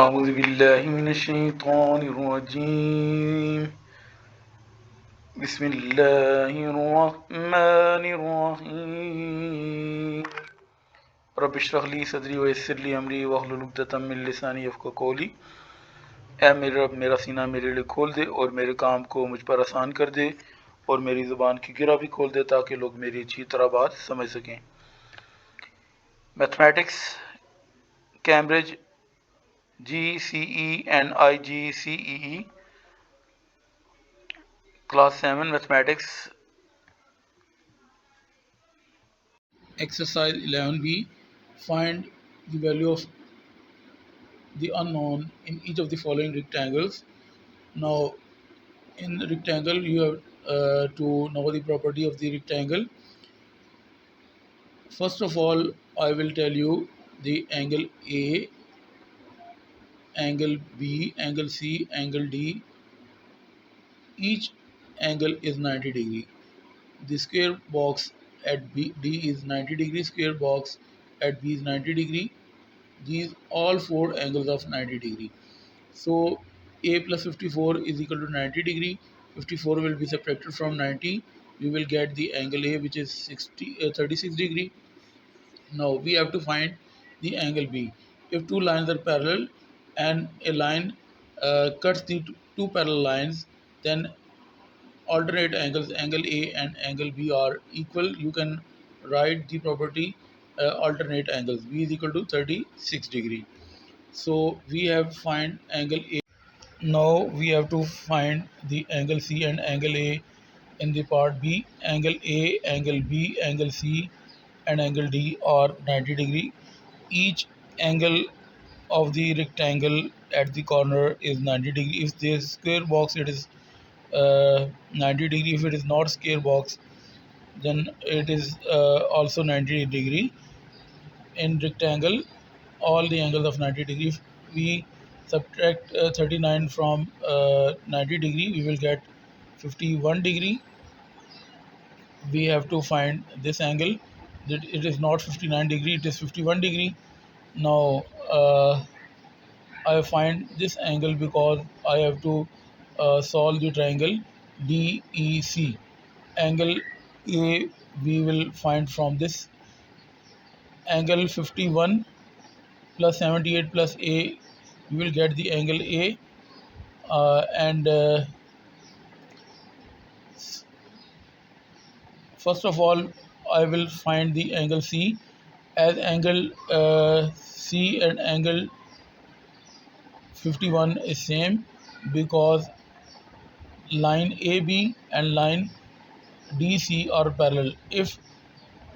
أعوذ بالله من الشيطان الرجيم بسم الله الرحمن الرحيم رب اشرح لي صدري ويسر لي أمري واحلل عقدة من लिसानी यफ़क़हू कौली। ऐ मेरे रब, मेरा सीना मेरे लिए खोल दे और मेरे काम को मुझ पर आसान कर दे और मेरी ज़ुबान की गिरा भी खोल दे ताकि लोग मेरी अच्छी तरह बात समझ सकें। Mathematics Cambridge GCE and IGCSE Class 7 Mathematics Exercise 11b. Find the value of the unknown in each of the following rectangles. Now in rectangle you have to know the property of the rectangle. First of all, I will tell you the angle A, angle B, angle C, angle D. Each angle is 90 degree. The square box at D is 90 degree, square box at B is 90 degree. These all four angles of 90 degree. So A plus 54 is equal to 90 degree. 54 will be subtracted from 90. We will get the angle A, which is 36 degree. Now we have to find the angle B. If two lines are parallel and a line cuts the two parallel lines, then alternate angles angle A and angle B are equal. You can write the property alternate angles. B is equal to 36 degree. So we have find angle A. Now we have to find the angle C and angle A in the part B. Angle A, angle B, angle C and angle D are 90 degree. Each angle of the rectangle at the corner is 90 degree. If there is square box, it is 90 degree. If it is not square box, then it is also 90 degree. In rectangle, all the angles of 90 degree. If we subtract 39 from 90 degree, we will get 51 degree. We have to find this angle. That it is not 59 degree, it is 51 degree. Now I find this angle because I have to solve the triangle DEC. Angle A we will find from this angle 51 plus 78 plus A. We will get the angle A, and first of all I will find the angle C, as angle C and angle 51 is same because line AB and line DC are parallel. If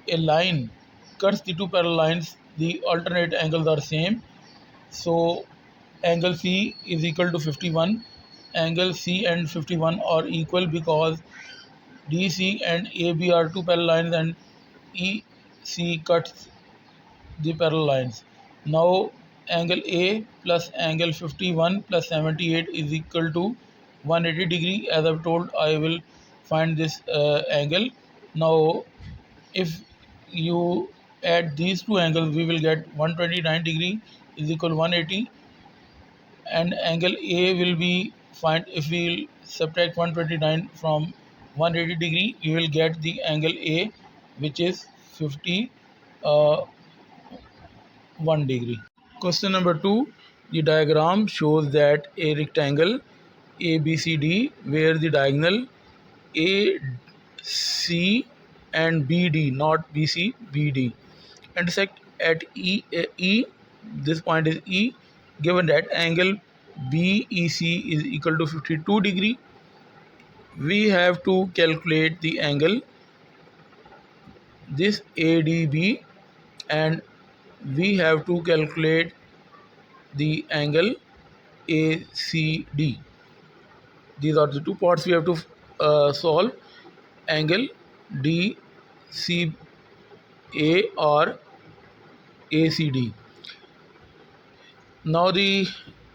a line cuts the two parallel lines, the alternate angles are same. So angle C is equal to 51. Angle C and 51 are equal because DC and AB are two parallel lines and EC cuts the parallel lines. Now angle A plus angle 51 plus 78 is equal to 180 degree. As I've told, I will find this angle. Now if you add these two angles, we will get 129 degree is equal to 180, and angle A will be find. If we will subtract 129 from 180 degree, we will get the angle A, which is 51 degree. Question number 2. The diagram shows that a rectangle ABCD, where the diagonal AC and BD, not BC, BD, intersect at E. This point is E. Given that angle BEC is equal to 52 degree, we have to calculate the angle this ADB, and we have to calculate the angle ACD. These are the two parts we have to solve. Angle DCA or ACD. Now the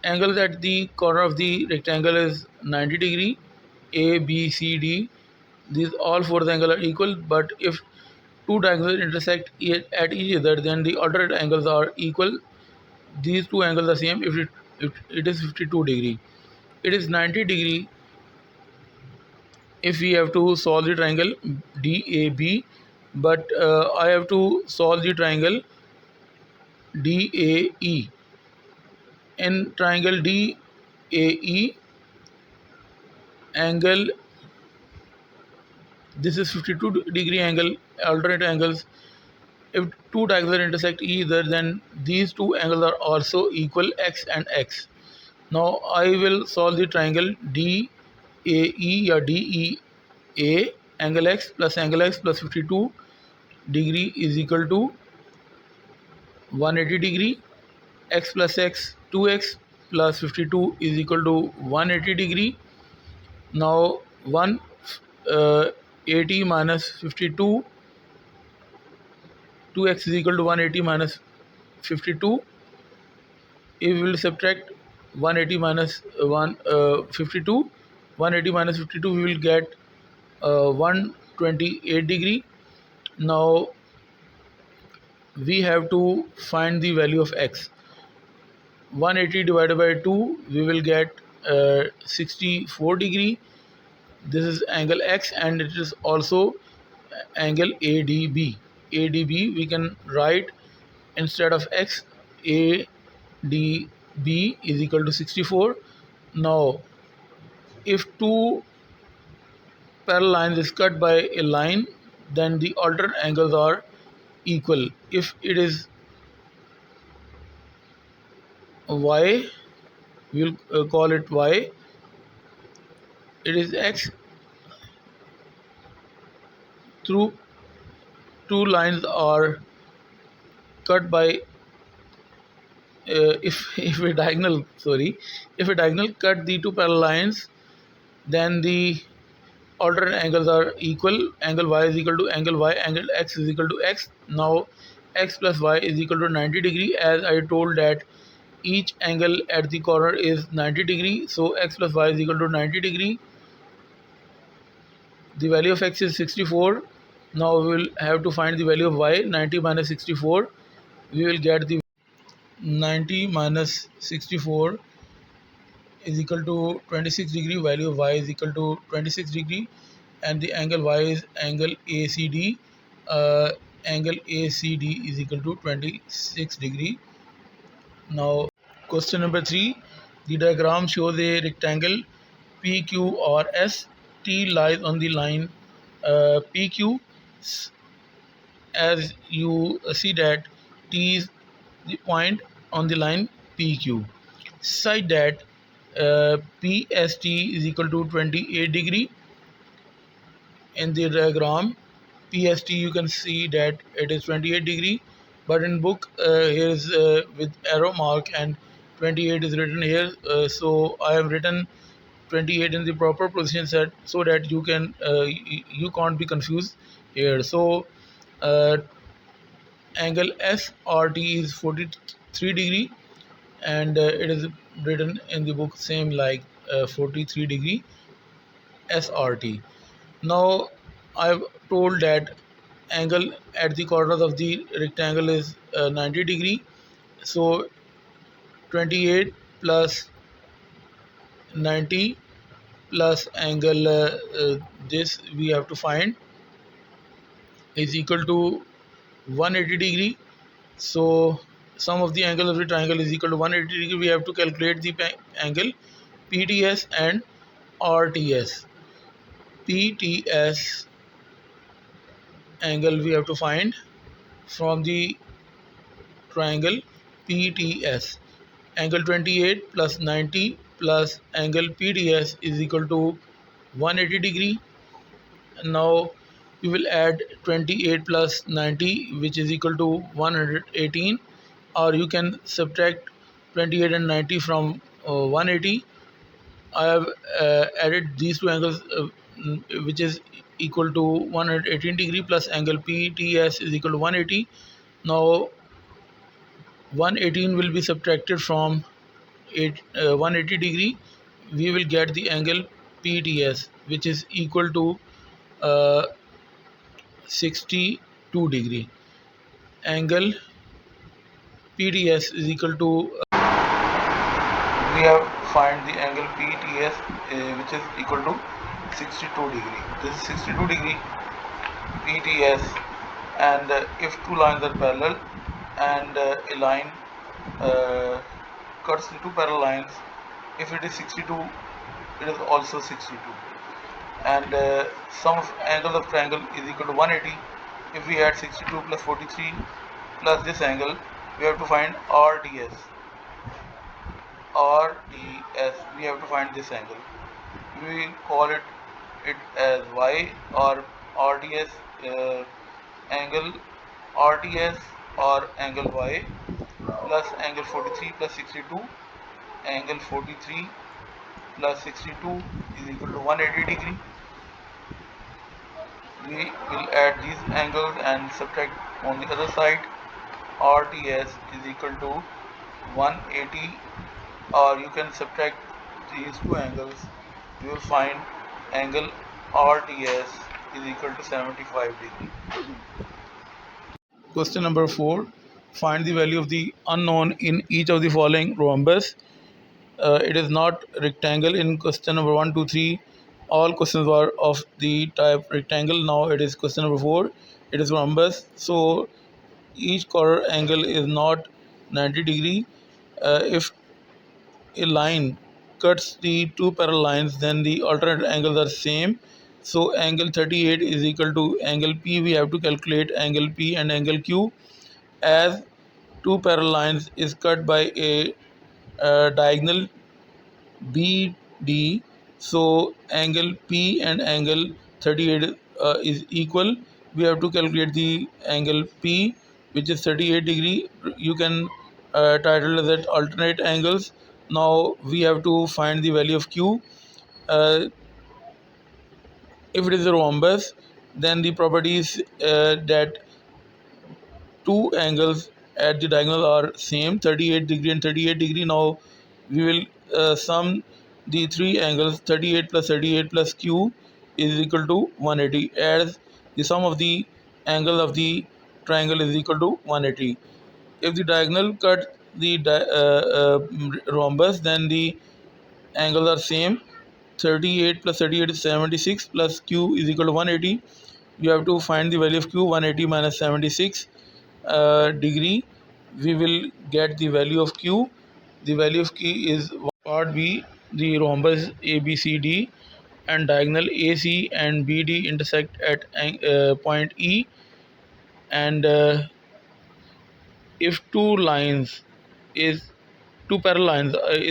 angles at the corner of the rectangle is 90 degree. ABCD. These all four angles are equal, but if two triangles intersect at each other, then the alternate angles are equal. These two angles are same. If it is 52 degree. It is 90 degree if we have to solve the triangle DAB, but I have to solve the triangle DAE. In triangle DAE, angle, this is 52 degree angle, alternate angles. If two diagonals intersect either, then these two angles are also equal, x and x. Now I will solve the triangle DAE or DEA. Angle x plus 52 degree is equal to 180 degree. X plus x, 2x plus 52 is equal to 180 degree. Now 180 minus 52, 2x is equal to 180 minus 52. If we will subtract 180 minus 52, 180 minus 52, we will get 128 degree. Now we have to find the value of x. 180 divided by 2, we will get 64 degree. This is angle x, and it is also angle ADB. ADB we can write, instead of x, ADB is equal to 64. Now if two parallel lines is cut by a line, then the alternate angles are equal. If it is y, we will call it y. It is x. Through two lines are cut by if a diagonal cut the two parallel lines, then the alternate angles are equal. Angle y is equal to angle y, angle x is equal to x. Now x plus y is equal to 90 degree, as I told that each angle at the corner is 90 degree. So x plus y is equal to 90 degree. The value of x is 64. Now we will have to find the value of y. 90 minus 64, we will get the 90 minus 64 is equal to 26 degree. Value of y is equal to 26 degree, and the angle y is angle ACD. Angle ACD is equal to 26 degree. Now question number 3, the diagram shows a rectangle PQRS. T lies on the line PQ. As you see that T is the point on the line PQ. Such that PST is equal to 28 degree. In the diagram PST, you can see that it is 28 degree, but in book here is with arrow mark, and 28 is written here. So I have written 28 in the proper position set, so that you can't be confused here. So angle SRT is 43 degree, and it is written in the book same like 43 degree SRT. Now I've told that angle at the corners of the rectangle is 90 degree. So 28 plus 90 plus angle this we have to find is equal to 180 degree. So sum of the angle of the triangle is equal to 180 degree. We have to calculate the angle PTS and RTS. PTS angle we have to find from the triangle PTS. Angle 28 plus 90 plus angle PTS is equal to 180 degree. Now we will add 28 plus 90, which is equal to 118, or you can subtract 28 and 90 from 180. I have added these two angles, which is equal to 118 degree, plus angle PTS is equal to 180. Now 118 will be subtracted from 180 degree. We will get the angle PTS, which is equal to 62 degree. Angle PTS is equal to we have to find the angle PTS, which is equal to 62 degree. This is 62 degree PTS, and if two lines are parallel and a line cuts the two parallel lines, if it is 62, it is also 62, and sum of angles of triangle is equal to 180. If we add 62 plus 43 plus this angle, we have to find RDS. We have to find this angle. We call it as Y, or RDS angle RDS or angle Y plus angle 43 plus 62. Angle 43 plus 62 is equal to 180 degree. We will add these angles and subtract on the other side. RDS is equal to 180, or you can subtract these two angles. You will find angle RDS is equal to 75 degree. Question number 4. Find the value of the unknown in each of the following rhombus. It is not rectangle in question number 1, 2, 3. All questions were of the type rectangle. Now it is question number 4. It is rhombus. So each corner angle is not 90 degree. If a line cuts the two parallel lines, then the alternate angles are same. So angle 38 is equal to angle P. We have to calculate angle P and angle Q, as two parallel lines is cut by a diagonal BD. So angle P and angle 38 is equal. We have to calculate the angle P, which is 38 degree. You can title that alternate angles. Now we have to find the value of Q. If it is a rhombus, then the properties that two angles at the diagonal are same, 38 degree and 38 degree. Now we will sum the three angles. 38 plus 38 plus Q is equal to 180, as the sum of the angle of the triangle is equal to 180. If the diagonal cut the rhombus, then the angles are same. 38 plus 38 is 76 plus Q is equal to 180. You have to find the value of Q. 180 minus 76 degree, we will get the value of Q. The value of Q is part B, the rhombus ABCD and diagonal AC and BD intersect at point E, and if two parallel lines is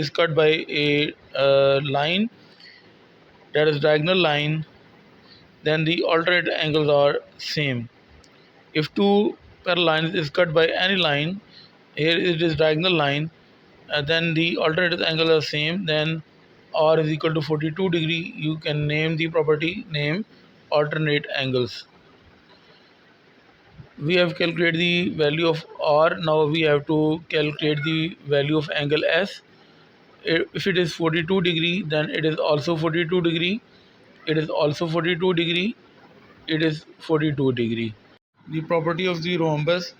cut by a line, that is diagonal line, then the alternate angles are same. If two parallel lines is cut by any line, here it is diagonal line, then the alternate angle are same, then R is equal to 42 degree. You can name the property name alternate angles. We have calculated the value of R. Now we have to calculate the value of angle S. If it is 42 degree, then it is also 42 degree. It is also 42 degree. It is 42 degree. The property of the rhombus: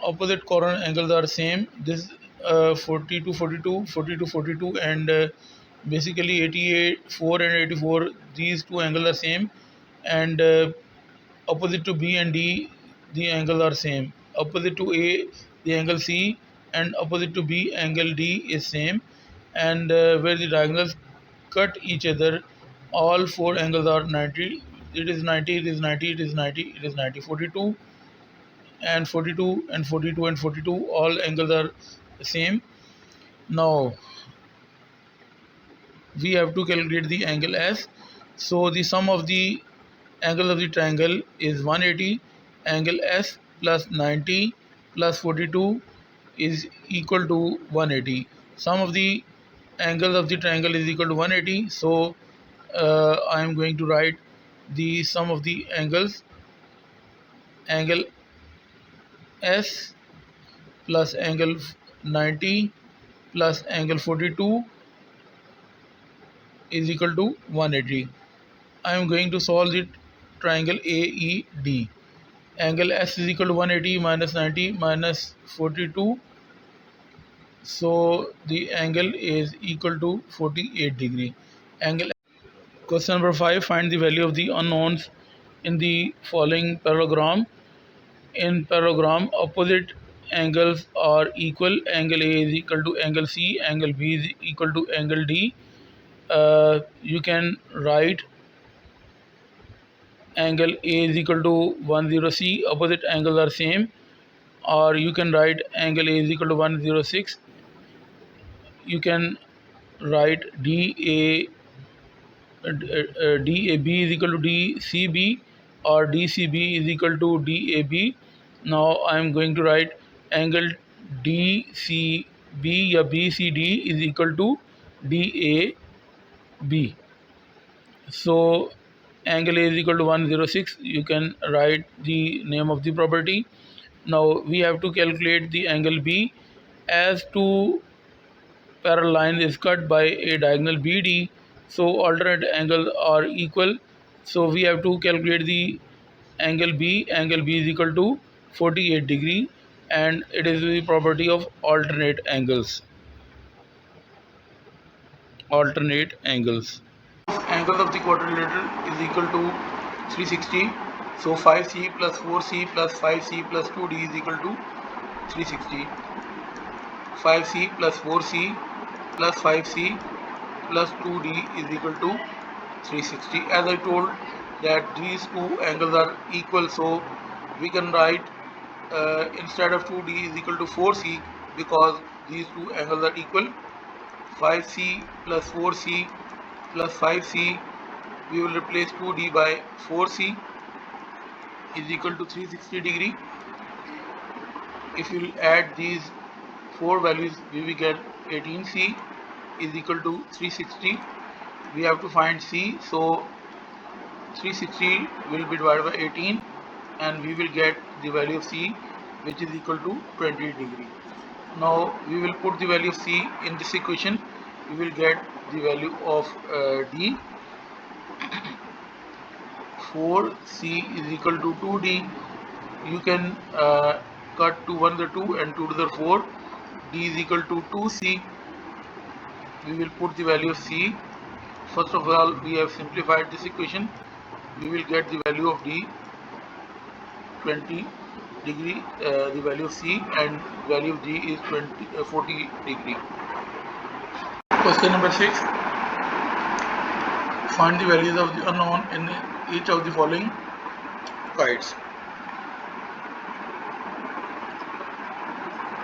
opposite corner angles are same. This 40 to 42, 40 to 42, and basically 88, 4 and 84. These two angles are same, and opposite to B and D, the angles are same. Opposite to A, the angle C, and opposite to B, angle D is same. And where the diagonals cut each other, all four angles are 90. It is 90. It is 90. It is 90. It is 90. 42 and 42 and 42 and 42, all angles are same. Now we have to calculate the angle S. So the sum of the angle of the triangle is 180. Angle S plus 90 plus 42 is equal to 180. Sum of the angles of the triangle is equal to 180. So I am going to write the sum of the angles. Angle S plus angle 90 plus angle 42 is equal to 180. I am going to solve the triangle AED. Angle S is equal to 180 minus 90 minus 42 So the angle is equal to 48 degree. Angle. Question number 5. Find the value of the unknowns in the following parallelogram. In parallelogram, opposite angles are equal. Angle A is equal to angle C. Angle B is equal to angle D. You can write angle A is equal to 10C. Opposite angles are same. Or you can write angle A is equal to 106. You can write DAB is equal to DCB, or DCB is equal to DAB. Now I am going to write angle DCB or BCD is equal to DAB. So angle A is equal to 106. You can write the name of the property. Now we have to calculate the angle B. As two parallel line is cut by a diagonal BD, so alternate angles are equal. So we have to calculate the angle B. Angle B is equal to 48 degree, and it is the property of alternate angles. Alternate angles. Angle of the quadrilateral is equal to 360. So 5C plus 4C plus 5C plus 2D is equal to 360. 5C plus 4C plus 5C plus 2D is equal to 360. As I told that these two angles are equal, so we can write instead of 2D is equal to 4C, because these two angles are equal. 5C plus 4C plus 5C, we will replace 2D by 4C is equal to 360 degree. If you will add these four values, we will get 18C is equal to 360. We have to find C, so 360 will be divided by 18 and we will get the value of C, which is equal to 20 degree. Now we will put the value of C in this equation. We will get the value of D. 4C is equal to 2D. You can cut 2 1 to 2 and 2 to the 4. D is equal to 2C. We will put the value of C. First of all, we have simplified this equation. We will get the value of D 20 degree, the value of C, and value of D is 40 degree. Question number 6. Find the values of the unknown in each of the following kites.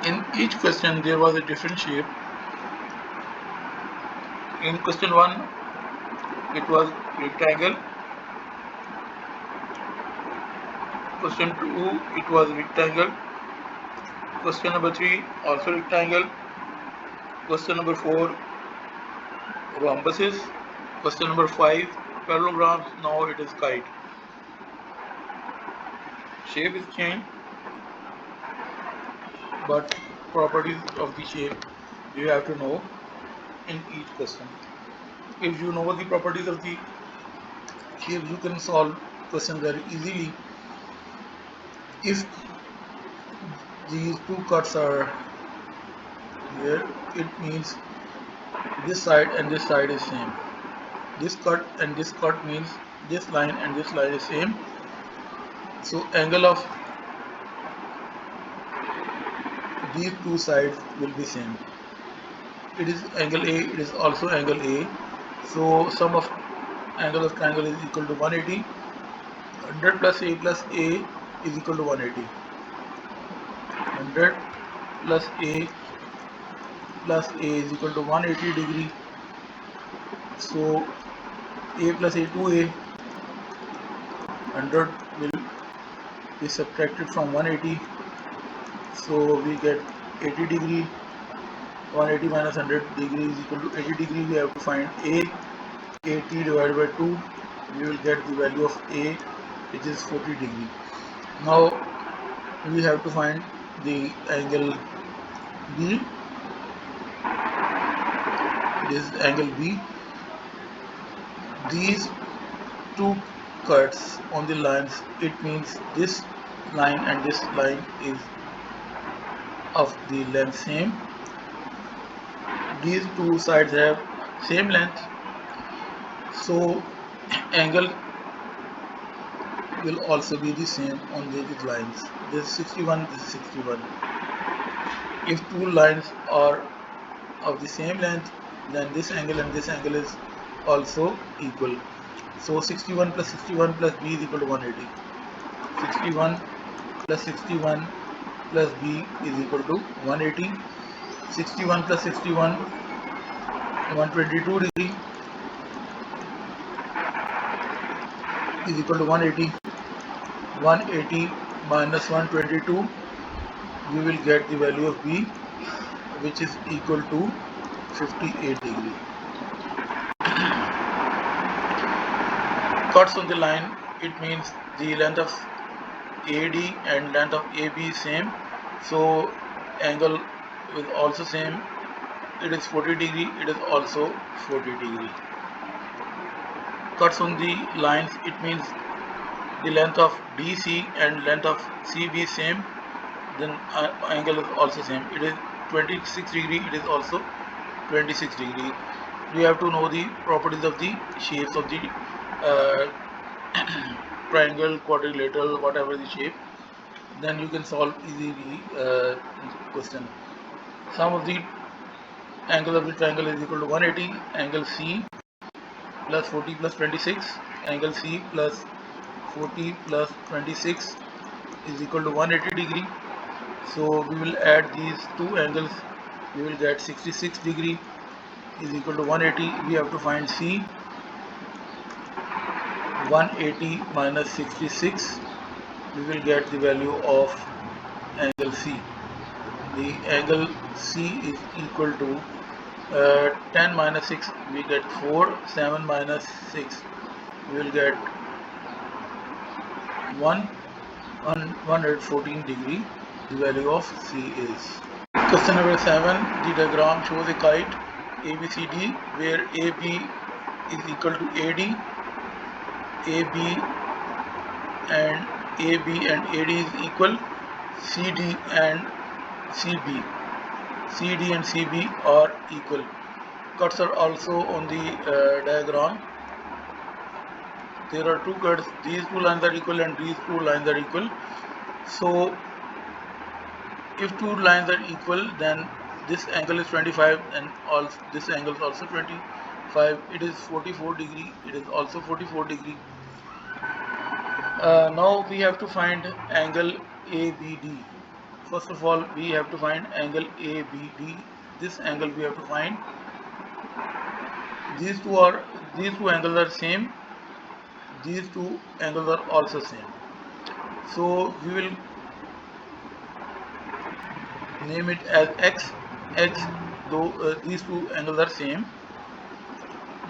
In each question there was a different shape. In question 1 it was rectangle. Question 2 it was rectangle. Question number 3 also rectangle. Question number 4 rhombuses. Question number 5 parallelograms. Now it is kite. Shape is changed, but properties of the shape you have to know in each question. If you know the properties of the shape, you can solve question very easily. If these two cuts are here, it means this side and this side is same. This cut and this cut means this line and this line is same. So angle of these two sides will be same. It is angle A, it is also angle A. So sum of angle of triangle is equal to 180. 100 plus A is equal to 180. 100 plus A is equal to 180 degree. So A plus A 2A. 100 will be subtracted from 180. So we get 80 degree. 180 minus 100 degree is equal to 80 degree. We have to find A. 80 divided by 2. We will get the value of A, which is 40 degree. Now we have to find the angle B. This is angle B. These two cuts on the lines, it means this line and this line is of the length same. these two sides have same length, so angle will also be the same on these lines. This is 61, this is 61. If two lines are of the same length, then this angle and this angle is also equal. So 61 plus 61 plus b is equal to 180. 61 plus 61 plus b is equal to 180. 61 plus 61, 122 degree is equal to 180. 180 minus 122, we will get the value of b, which is equal to 58 degree. Cuts on the line, it means the length of AD and length of AB is same, so angle is also same. It is 40 degree, it is also 40 degree. Cuts on the lines, it means the length of DC and length of CB is same, then angle is also same. It is 26 degree, it is also 26 degree. We have to know the properties of the shapes of the triangle, quadrilateral, whatever the shape, then you can solve easily question. Sum of the angle of the triangle is equal to 180. Angle C plus 40 plus 26. Angle C plus 40 plus 26 is equal to 180 degree. So we will add these two angles. We will get 66 degree is equal to 180. We have to find C. 180 minus 66, we will get the value of angle C. The angle C is equal to 10 minus 6, we get 4. 7 minus 6, we will get 114 degree. The value of C is. Question number 7. The diagram shows a kite ABCD where AB is equal to AD, AB and AD is equal, CD and CB are equal. Cuts are also on the diagram. There are two cuts, these two lines are equal and these two lines are equal. So if two lines are equal, then this angle is 25 and also this angle is also 25. It is 44 degree, it is also 44 degree. Now we have to find angle ABD. First of all, we have to find angle ABD. This angle we have to find. These two angles are same. These two angles are also same. So we will name it as X. Though these two angles are same.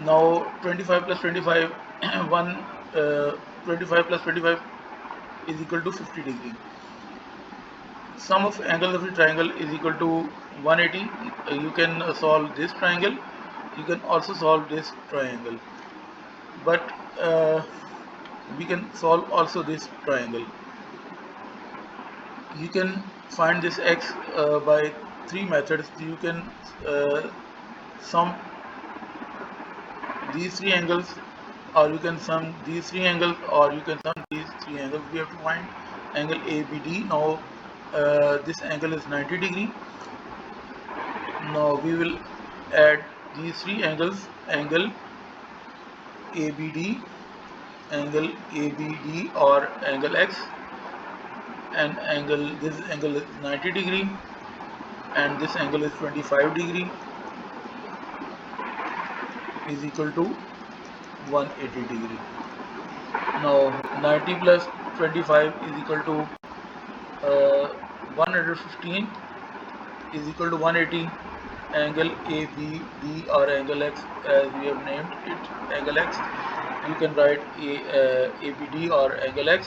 Now 25 plus 25, 25 plus 25 is equal to 50 degree. Sum of angles of the triangle is equal to 180. You can solve this triangle. You can also solve this triangle. But we can solve also this triangle. You can find this X by three methods. You can sum these three angles, or you can sum these three angles, or you can sum these three angles. We have to find angle ABD. Now this angle is 90 degree. Now we will add these three angles, angle ABD, angle ABD or angle X, and this angle is 90 degree and this angle is 25 degree, is equal to 180 degree. Now 90 plus 25 is equal to 115 is equal to 180. Angle ABD or angle X, as we have named it angle X, you can write ABD or angle X.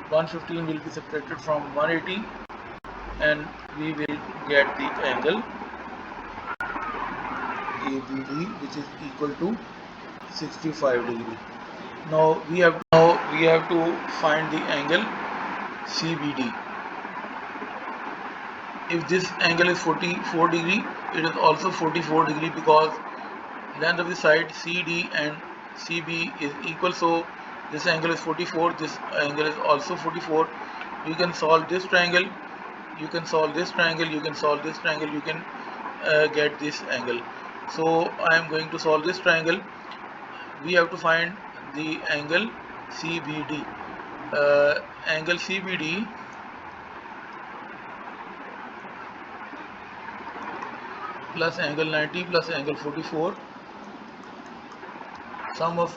115 will be subtracted from 180 and we will get the angle ABD, which is equal to 65 degree. Now we have to find the angle CBD. If this angle is 44 degree, it is also 44 degree because length of the side CD and CB is equal, so this angle is 44, this angle is also 44. You can solve this triangle, you can solve this triangle, you can solve this triangle, you can get this angle. So I am going to solve this triangle. We have to find the angle CBD. Angle CBD plus angle 90 plus angle 44, sum of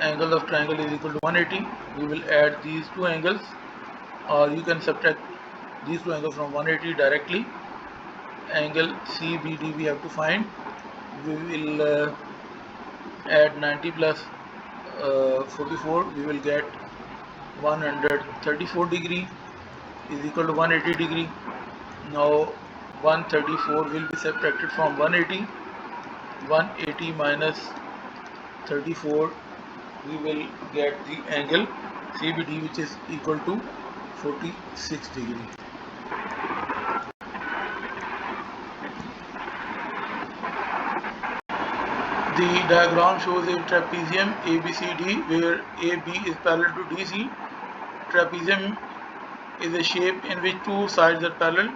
angle of triangle is equal to 180. We will add these two angles, or you can subtract these two angles from 180 directly. Angle CBD we have to find. We will add 90 plus 44, we will get 134 degree is equal to 180 degree. Now 134 will be subtracted from 180. 180 minus 34, we will get the angle CBD, which is equal to 46 degree. The diagram shows a trapezium ABCD where AB is parallel to DC. Trapezium is a shape in which two sides are parallel.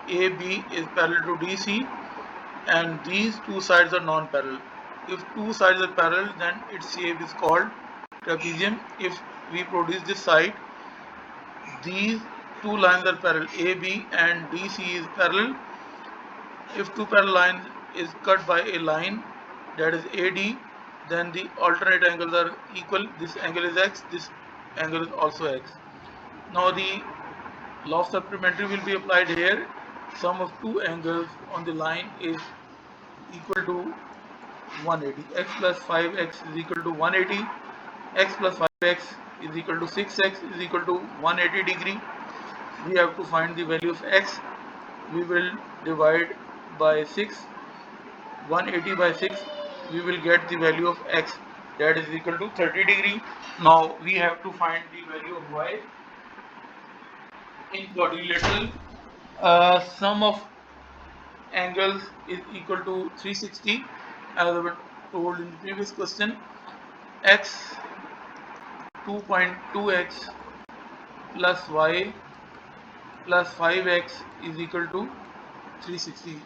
AB is parallel to DC and these two sides are non-parallel. If two sides are parallel, then its shape is called trapezium. If we produce this side, these two lines are parallel, AB and DC is parallel. If two parallel lines is cut by a line, that is AD, then the alternate angles are equal. This angle is X, this angle is also X. Now the law of supplementary will be applied here. Sum of two angles on the line is equal to 180. X plus 5x is equal to 180. X plus 5x is equal to 6x is equal to 180 degree. We have to find the value of x. We will divide by 6. 180 by 6, we will get the value of x, that is equal to 30 degree. Now we have to find the value of y. In quadrilateral, sum of angles is equal to 360, as I was told in the previous question. X 2.2x plus y plus 5x is equal to 360.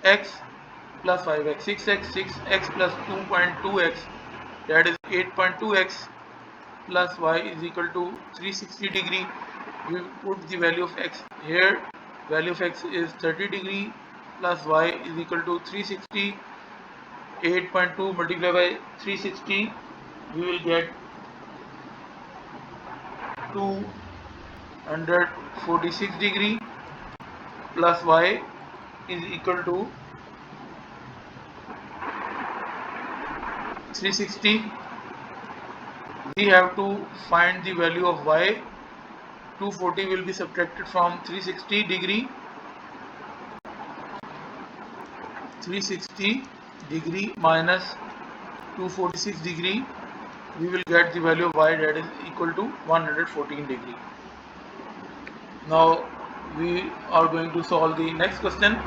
X plus 5x, 6x, 6x plus 2.2x, that is 8.2x plus y is equal to 360 degree. We put the value of x here. Value of x is 30 degree plus y is equal to 360. 8.2 multiplied by 360, we will get 246 degree plus y is equal to 360. We have to find the value of y. 240 will be subtracted from 360 degree. 360 degree minus 246 degree, we will get the value of y, that is equal to 114 degree. Now we are going to solve the next question.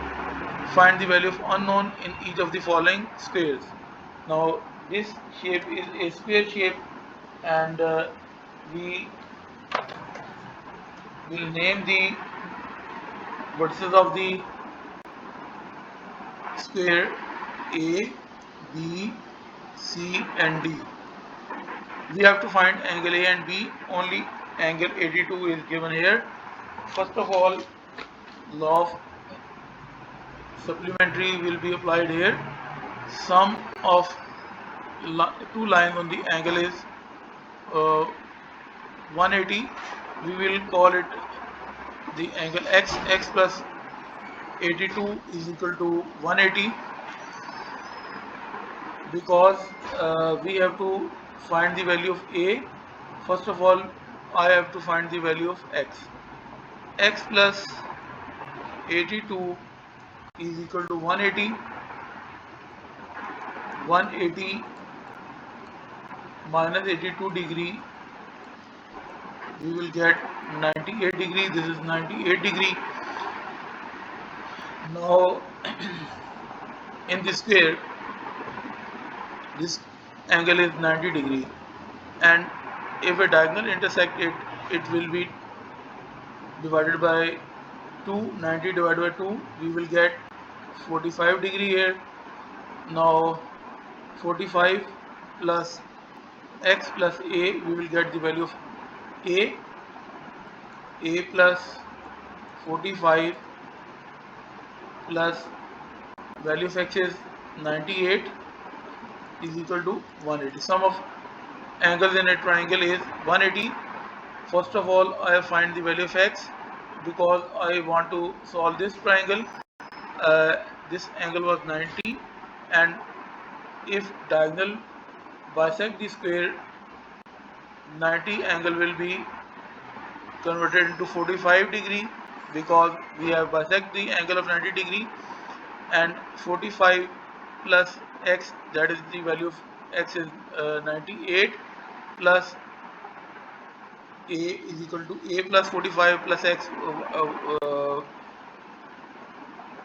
Find the value of unknown in each of the following squares. Now this shape is a square shape, and we will name the vertices of the square A, B, C and D. We have to find angle A and B. Only angle 82 is given here. First of all, law of supplementary will be applied here. Sum of two lines on the angle is 180. We will call it the angle X. X plus 82 is equal to 180, because we have to find the value of A. First of all, I have to find the value of X. X plus 82 is equal to 180. 180 minus 82 degree, we will get 98 degree. This is 98 degree. Now in this square, this angle is 90 degree, and if a diagonal intersect it, it will be divided by 2. 90 divided by 2, we will get 45 degree here. Now 45 plus x plus a, we will get the value of a. A plus 45 plus value of x is 98 is equal to 180. Sum of angles in a triangle is 180. First of all, I find the value of x because I want to solve this triangle. This angle was 90, and if diagonal bisect the square, 90 angle will be converted into 45 degree because we have bisect the angle of 90 degree, and 45 plus x, that is the value of x is 98, plus a is equal to a plus 45 plus x,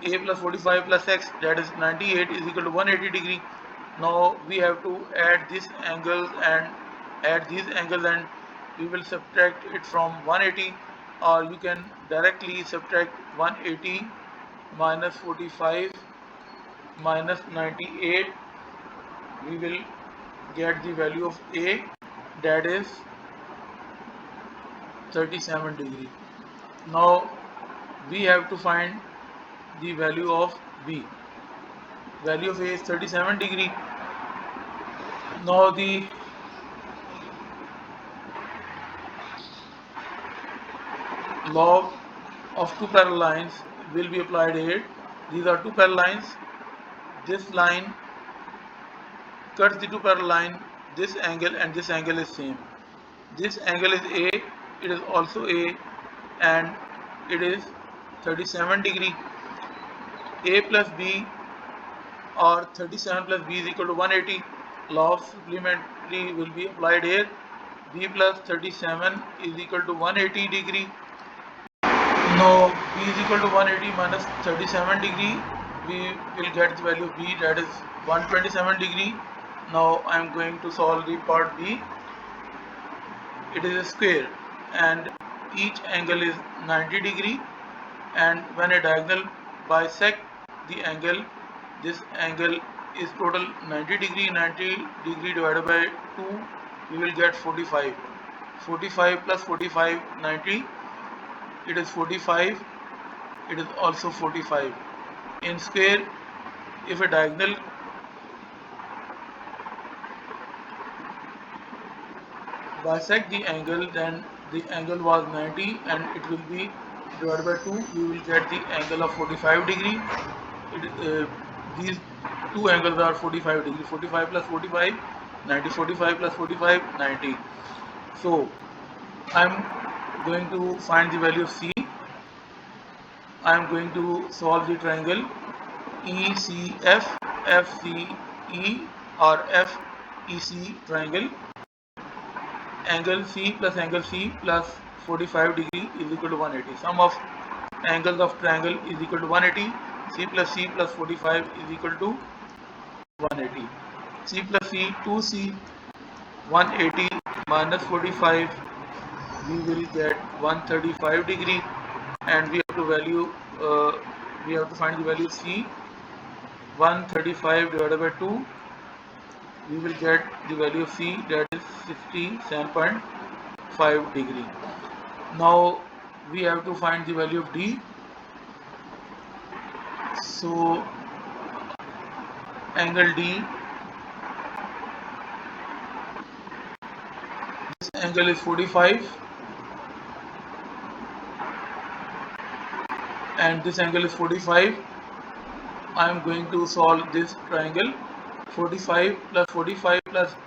a plus 45 plus x, that is 98, is equal to 180 degree. Now we have to add this angle and add these angles, and we will subtract it from 180, or you can directly subtract 180 minus 45 minus 98. We will get the value of a, that is 37 degree. Now we have to find the value of b. Value of a is 37 degree. Now the law of two parallel lines will be applied here. These are two parallel lines. This line cuts the two parallel line. This angle and this angle is same. This angle is a, it is also a, and it is 37 degree. A plus b, or 37 plus b, is equal to 180. Law of supplementary will be applied here. B plus 37 is equal to 180 degree. Now b is equal to 180 minus 37 degree. We will get the value of b, that is 127 degree. Now I am going to solve the part b. It is a square and each angle is 90 degree, and when a diagonal bisect the angle, this angle is total 90 degree. 90 degree divided by 2, we will get 45. 45 plus 45, 90, it is 45, it is also 45. In square, if a diagonal bisect the angle, then the angle was 90 and it will be divided by 2, we will get the angle of 45 degree. These two angles are 45 degree. 45 plus 45, 90. 45 plus 45, 90. So I am going to find the value of c. I am going to solve the triangle ECF, FCE, or FEC triangle. Angle C plus angle C plus 45 degree is equal to 180. Sum of angles of triangle is equal to 180. C plus 45 is equal to 180. C plus C, 2C, 180 minus 45, we will get 135 degree, and we have to find the value of C. 135 divided by 2, we will get the value of C, that is 67.5 degree. Now we have to find the value of D. So angle D, this angle is 45 and this angle is 45. I am going to solve this triangle. 45 plus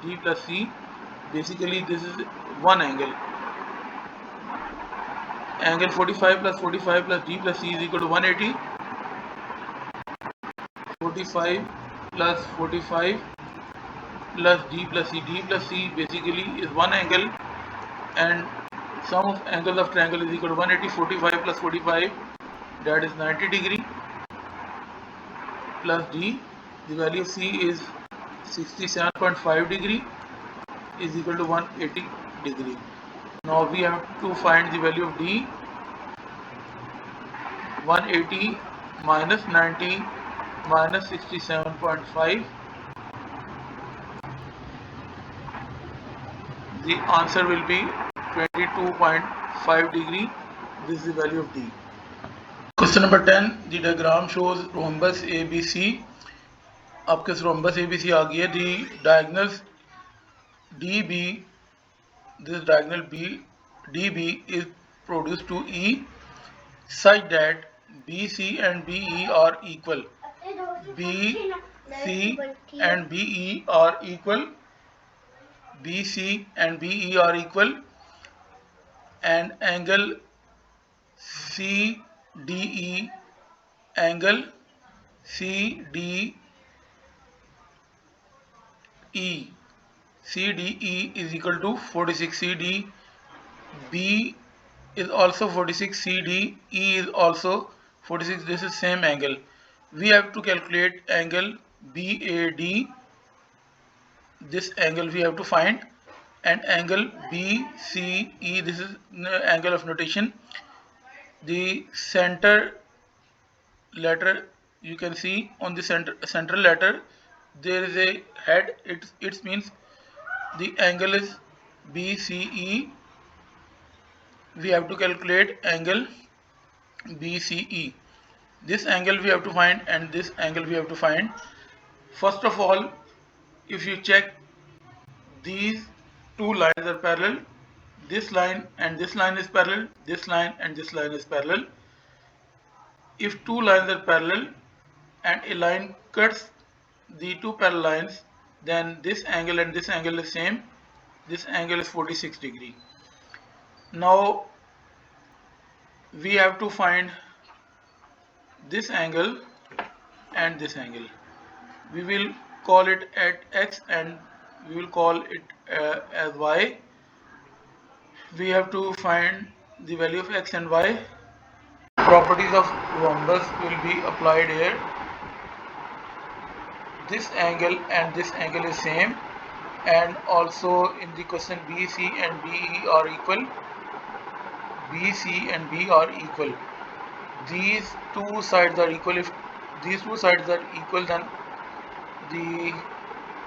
D plus C, basically this is one angle. Angle 45 plus D plus C is equal to 180. 45 plus 45 plus D plus C. D plus C basically is one angle, and sum of angles of triangle is equal to 180. 45 plus 45, that is 90 degree. plus D. The value of C is 67.5 degree is equal to 180 degree. Now we have to find the value of D. 180 minus 90 minus 67.5. The answer will be 22.5 degree. This is the value of D. Question number 10. The diagram shows rhombus ABC. आपके rhombus ABC आ गई है. The diagonals DB, this diagonal DB is produced to E such that BC and BE are equal. BC and BE are equal. BC and BE are equal, and angle CDE, angle CDE is equal to 46. CD B is also 46. CD E is also 46. This is same angle. We have to calculate angle BAD. This angle we have to find, and angle BCE. This is angle of notation. The center letter, you can see on the central letter there is a head. It means the angle is BCE. We have to calculate angle BCE. This angle we have to find, and this angle we have to find. First of all, if you check, these two lines are parallel. This line and this line is parallel. This line and this line is parallel. If two lines are parallel and a line cuts the two parallel lines, then this angle and this angle is same. This angle is 46 degree. Now we have to find this angle and this angle. We will call it at X and we will call it as Y. We have to find the value of X and Y. Properties of rhombus will be applied here. This angle and this angle is same, and also in the question BC and BE are equal. BC and B are equal. These two sides are equal. If these two sides are equal, then the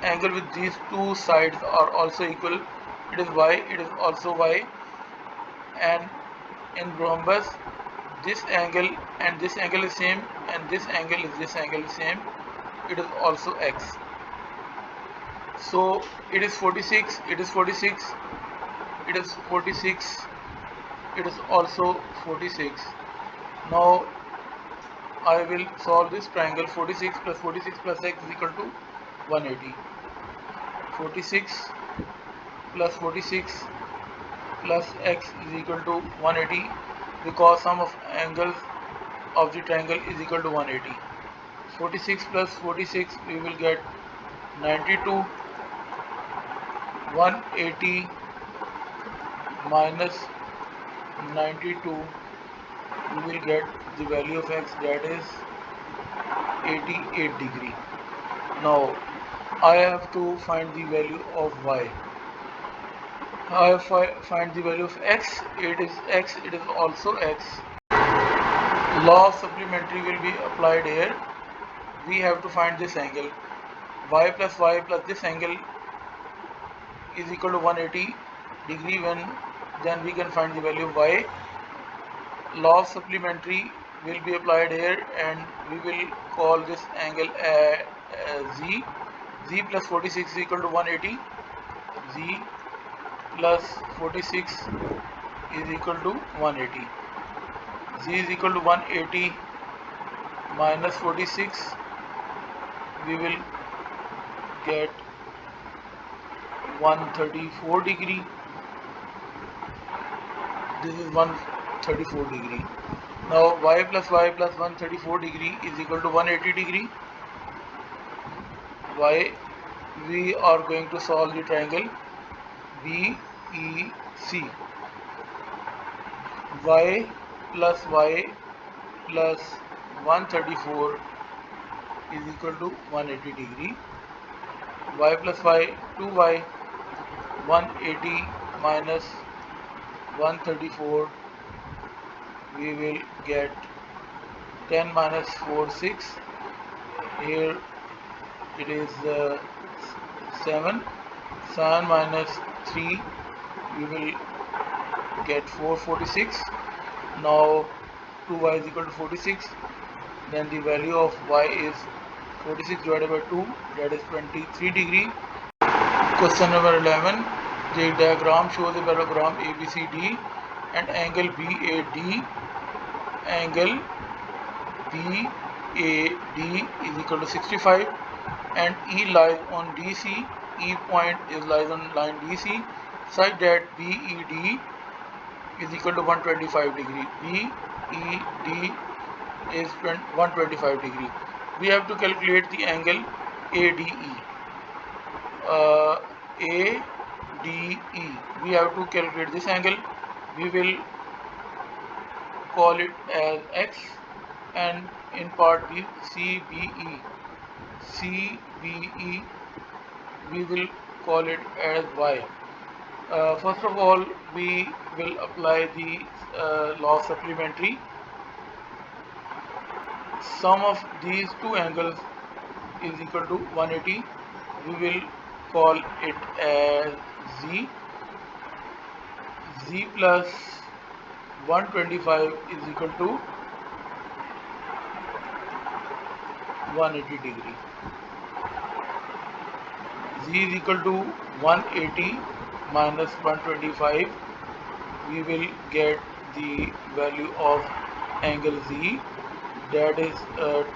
angle with these two sides are also equal. It is Y, it is also Y. And in rhombus, this angle and this angle is same, and this angle is same. It is also X. So it is 46, it is 46, it is 46, it is also 46. Now I will solve this triangle. 46 plus X is equal to 180. 46 plus 46 plus X is equal to 180, because sum of angles of the triangle is equal to 180. 46 plus 46 we will get 92. 180 minus 92 we will get the value of X, that is 88 degree. Now I have to find the value of Y. I have find the value of X. It is X, it is also X. Law of supplementary will be applied here. We have to find this angle. Y plus this angle is equal to 180 degree. Then we can find the value of Y. Law of supplementary will be applied here, and we will call this angle Z. Z plus 46 is equal to 180. Z plus 46 is equal to 180. Z is equal to 180 minus 46. We will get 134 degree. This is 134 degree. Now Y plus 134 degree is equal to 180 degree. Y, we are going to solve the triangle BEC. Y plus 134 is equal to 180 degree. Y plus y, 2y, 180 minus 134, we will get 10 minus 4, 6. Here it is 7. 7 minus 3, we will get 446. Now 2y is equal to 46. Then the value of y is 46 divided by 2, that is 23 degree. Question number 11. The diagram shows a parallelogram ABCD and angle BAD. Angle BAD is equal to 65 and E lies on DC. E point lies on line DC such that BED is equal to 125 degree. BED is 125 degree. We have to calculate the angle ADE. ADE. We have to calculate this angle. We will call it as X, and in part B, CBE. CBE, we will call it as Y. First of all, we will apply the law of supplementary. Sum of these two angles is equal to 180. We will call it as Z. Z plus 125 is equal to 180 degree. Z is equal to 180 minus 125. We will get the value of angle Z, that is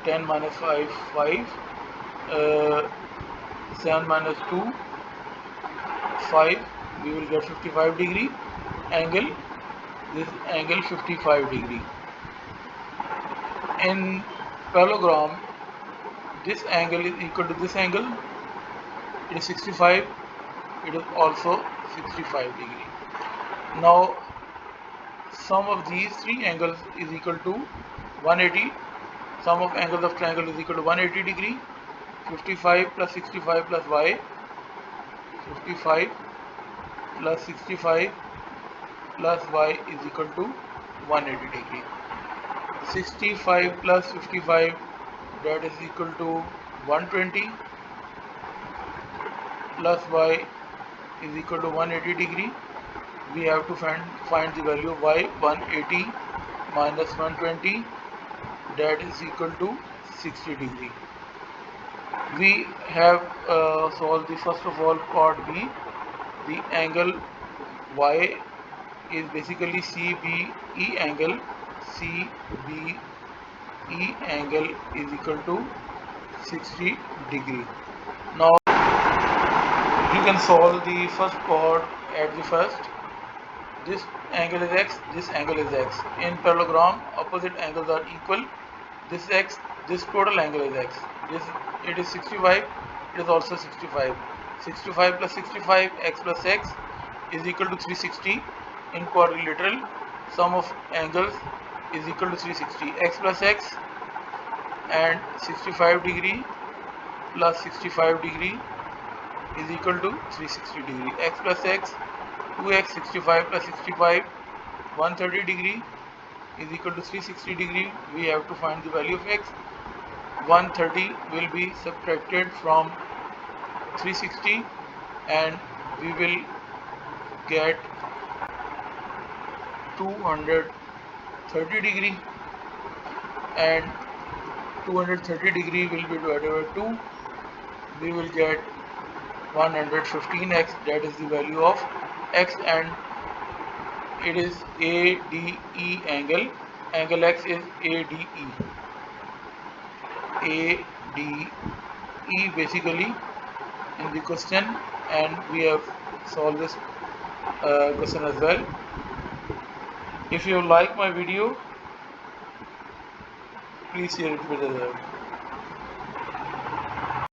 10 minus 5, 5, 7 minus 2, 5. We will get 55 degree angle. This angle 55 degree. In parallelogram, this angle is equal to this angle. It is 65. It is also 65 degree. Now sum of these three angles is equal to 180. Sum of angles of triangle is equal to 180 degree. 55 plus 65 plus y. 55 plus 65 plus y is equal to 180 degree. 65 plus 55, that is equal to 120, plus y is equal to 180 degree. We have to find the value of y. 180 minus 120, that is equal to 60 degree. We have solved the first of all part B. The angle y is basically CBE angle. CBE angle is equal to 60 degree. Now you can solve the first part at the first. This angle is x, this angle is x. In parallelogram, opposite angles are equal. This x, this total angle is x. It is 65, it is also 65. 65 plus 65, x plus x is equal to 360. In quadrilateral, sum of angles is equal to 360. X plus x and 65 degree plus 65 degree is equal to 360 degree. X plus x, 2x, 65 plus 65, 130 degree is equal to 360 degree. We have to find the value of x. 130 will be subtracted from 360 and we will get 230 degree, and 230 degree will be divided by 2. We will get 115x, that is the value of x, and it is ADE angle. Angle x is ADE. ADE basically in the question, and we have solved this question as well. If you like my video, please share it with others.